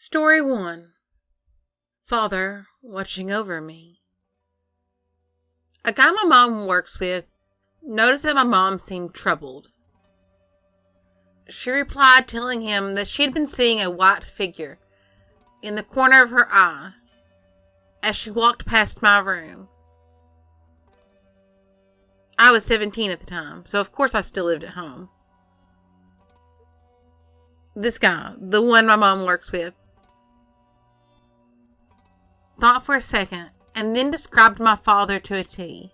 Story 1. Father watching over me. A guy my mom works with noticed that my mom seemed troubled. She replied telling him that she had been seeing a white figure in the corner of her eye as she walked past my room. I was 17 at the time, so of course I still lived at home. This guy, the one my mom works with, thought for a second and then described my father to a T.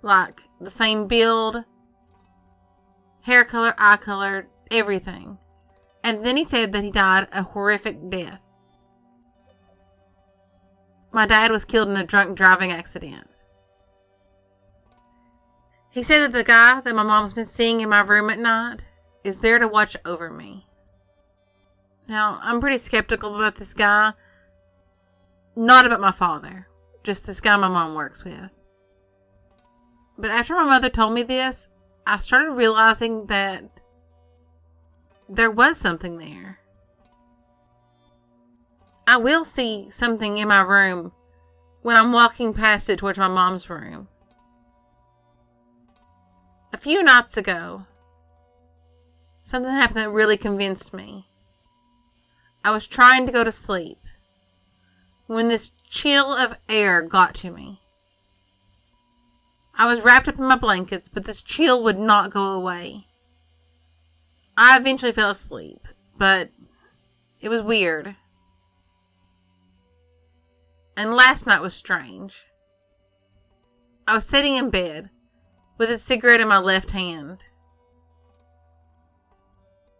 Like the same build, hair color, eye color, everything. And then he said that he died a horrific death. My dad was killed in a drunk driving accident. He said that the guy that my mom's been seeing in my room at night is there to watch over me. Now, I'm pretty skeptical about this guy. Not about my father. Just this guy my mom works with. But after my mother told me this, I started realizing that there was something there. I will see something in my room when I'm walking past it towards my mom's room. A few nights ago, something happened that really convinced me. I was trying to go to sleep when this chill of air got to me. I was wrapped up in my blankets, but this chill would not go away. I eventually fell asleep, but it was weird. And last night was strange. I was sitting in bed with a cigarette in my left hand,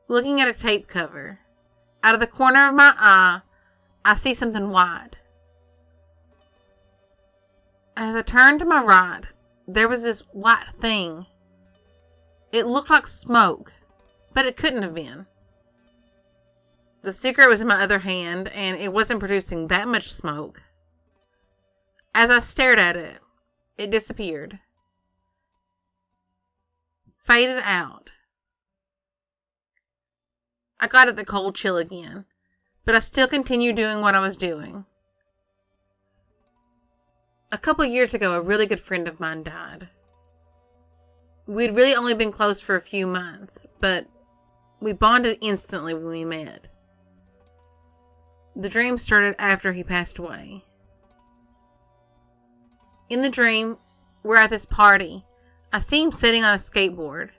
looking at a tape cover. Out of the corner of my eye, I see something white. As I turned to my right, there was this white thing. It looked like smoke, but it couldn't have been. The cigarette was in my other hand, and it wasn't producing that much smoke. As I stared at it, it disappeared. Faded out. I got at the cold chill again, but I still continued doing what I was doing. A couple years ago, a really good friend of mine died. We'd really only been close for a few months, but we bonded instantly when we met. The dream started after he passed away. In the dream, we're at this party. I see him sitting on a skateboard.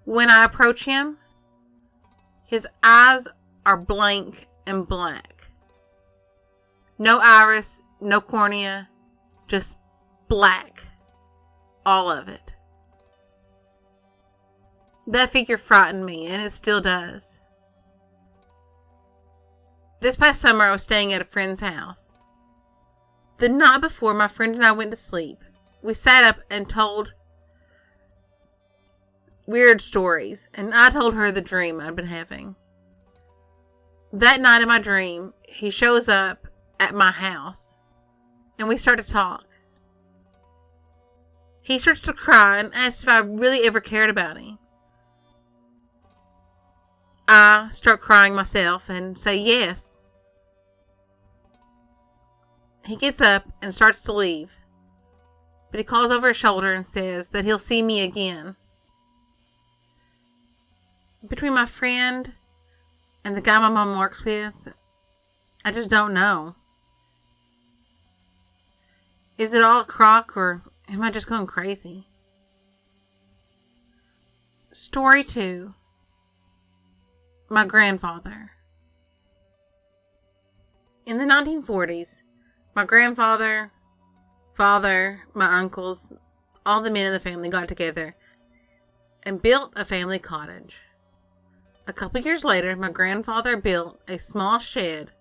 When I approach him, his eyes are blank and black. No iris, no cornea, just black. All of it. That figure frightened me, and it still does. This past summer, I was staying at a friend's house. The night before my friend and I went to sleep, we sat up and told weird stories, and I told her the dream I'd been having. That night in my dream, he shows up at my house, and we start to talk. He starts to cry and asks if I really ever cared about him. I start crying myself and say yes. He gets up and starts to leave, but he calls over his shoulder and says that he'll see me again. Between my friend and the guy my mom works with, I just don't know. Is it all a crock, or am I just going crazy? Story 2. My grandfather. In the 1940s, my grandfather, father, my uncles, all the men in the family got together and built a family cottage. A couple years later, my grandfather built a small shed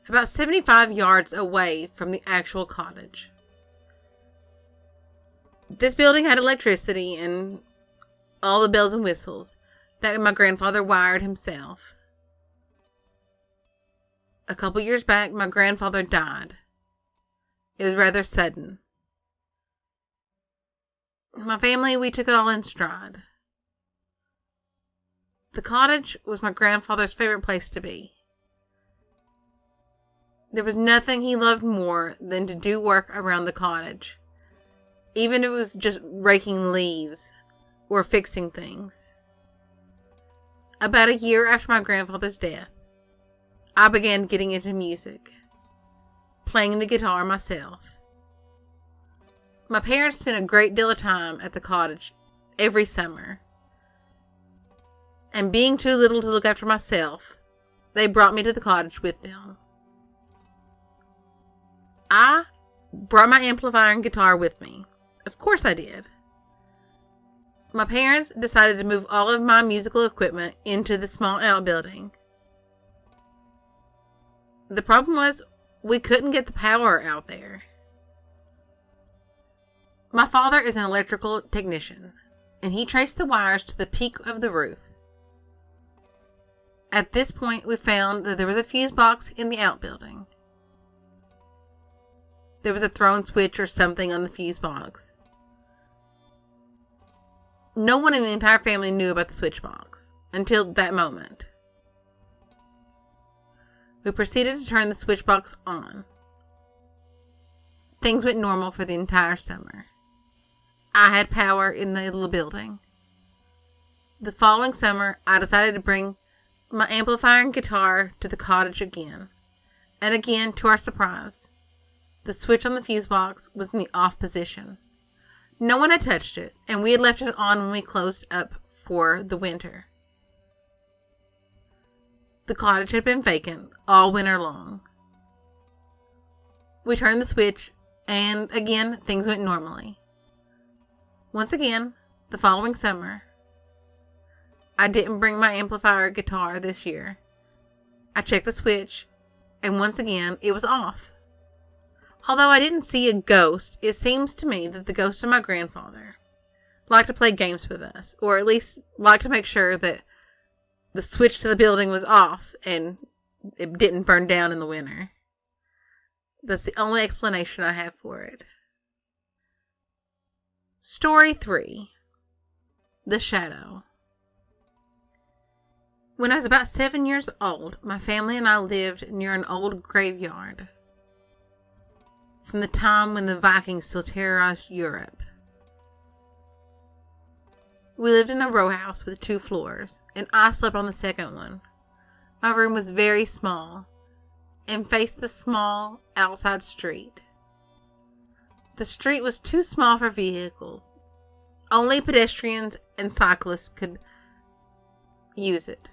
about 75 yards away from the actual cottage. This building had electricity and all the bells and whistles that my grandfather wired himself. A couple years back, my grandfather died. It was rather sudden. My family, we took it all in stride. The cottage was my grandfather's favorite place to be. There was nothing he loved more than to do work around the cottage, even if it was just raking leaves or fixing things. About a year after my grandfather's death, I began getting into music, playing the guitar myself. My parents spent a great deal of time at the cottage every summer, and being too little to look after myself, they brought me to the cottage with them. I brought my amplifier and guitar with me. Of course I did. My parents decided to move all of my musical equipment into the small outbuilding. The problem was we couldn't get the power out there. My father is an electrical technician, and he traced the wires to the peak of the roof. At this point, we found that there was a fuse box in the outbuilding. There was a thrown switch or something on the fuse box. No one in the entire family knew about the switch box until that moment. We proceeded to turn the switch box on. Things went normal for the entire summer. I had power in the little building. The following summer, I decided to bring my amplifier and guitar to the cottage again. And again, to our surprise, the switch on the fuse box was in the off position. No one had touched it, and we had left it on when we closed up for the winter. The cottage had been vacant all winter long. We turned the switch, and again, things went normally. Once again, the following summer, I didn't bring my amplifier or guitar this year. I checked the switch, and once again, it was off. Although I didn't see a ghost, it seems to me that the ghost of my grandfather liked to play games with us, or at least liked to make sure that the switch to the building was off and it didn't burn down in the winter. That's the only explanation I have for it. Story 3. The Shadow. When I was about 7 years old, my family and I lived near an old graveyard from the time when the Vikings still terrorized Europe. We lived in a row house with 2 floors, and I slept on the second one. My room was very small and faced the small outside street. The street was too small for vehicles. Only pedestrians and cyclists could use it.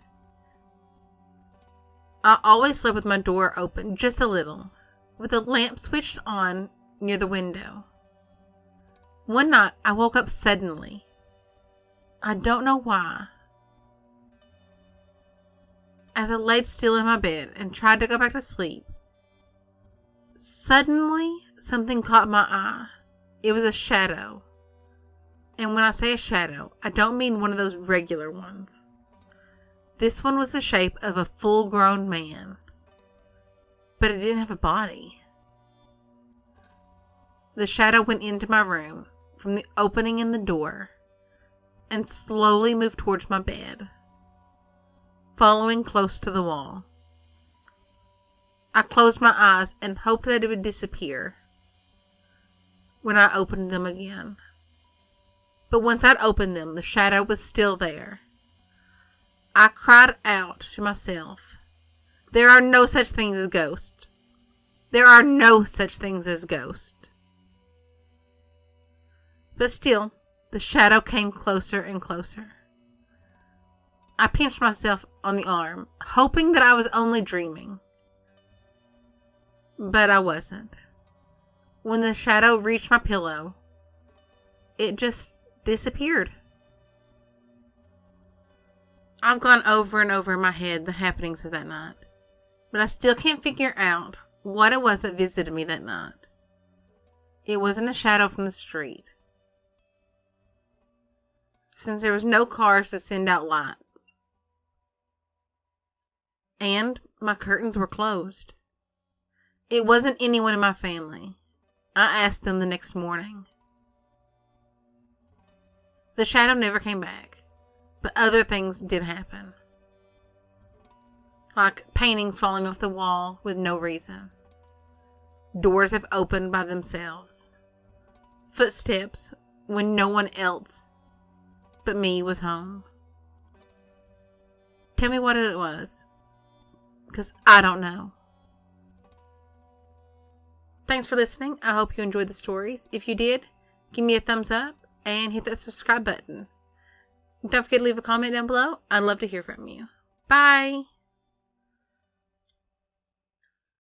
I always slept with my door open just a little, with a lamp switched on near the window. One night, I woke up suddenly. I don't know why. As I laid still in my bed and tried to go back to sleep, suddenly something caught my eye. It was a shadow. And when I say a shadow, I don't mean one of those regular ones. This one was the shape of a full-grown man, but it didn't have a body. The shadow went into my room from the opening in the door and slowly moved towards my bed, following close to the wall. I closed my eyes and hoped that it would disappear when I opened them again. But once I'd opened them, the shadow was still there. I cried out to myself, "There are no such things as ghosts. There are no such things as ghosts." But still, the shadow came closer and closer. I pinched myself on the arm, hoping that I was only dreaming. But I wasn't. When the shadow reached my pillow, it just disappeared. I've gone over and over in my head the happenings of that night, but I still can't figure out what it was that visited me that night. It wasn't a shadow from the street, since there was no cars to send out lights, and my curtains were closed. It wasn't anyone in my family. I asked them the next morning. The shadow never came back. But other things did happen. Like paintings falling off the wall with no reason. Doors have opened by themselves. Footsteps when no one else but me was home. Tell me what it was, because I don't know. Thanks for listening. I hope you enjoyed the stories. If you did, give me a thumbs up and hit that subscribe button. Don't forget to leave a comment down below. I'd love to hear from you. Bye.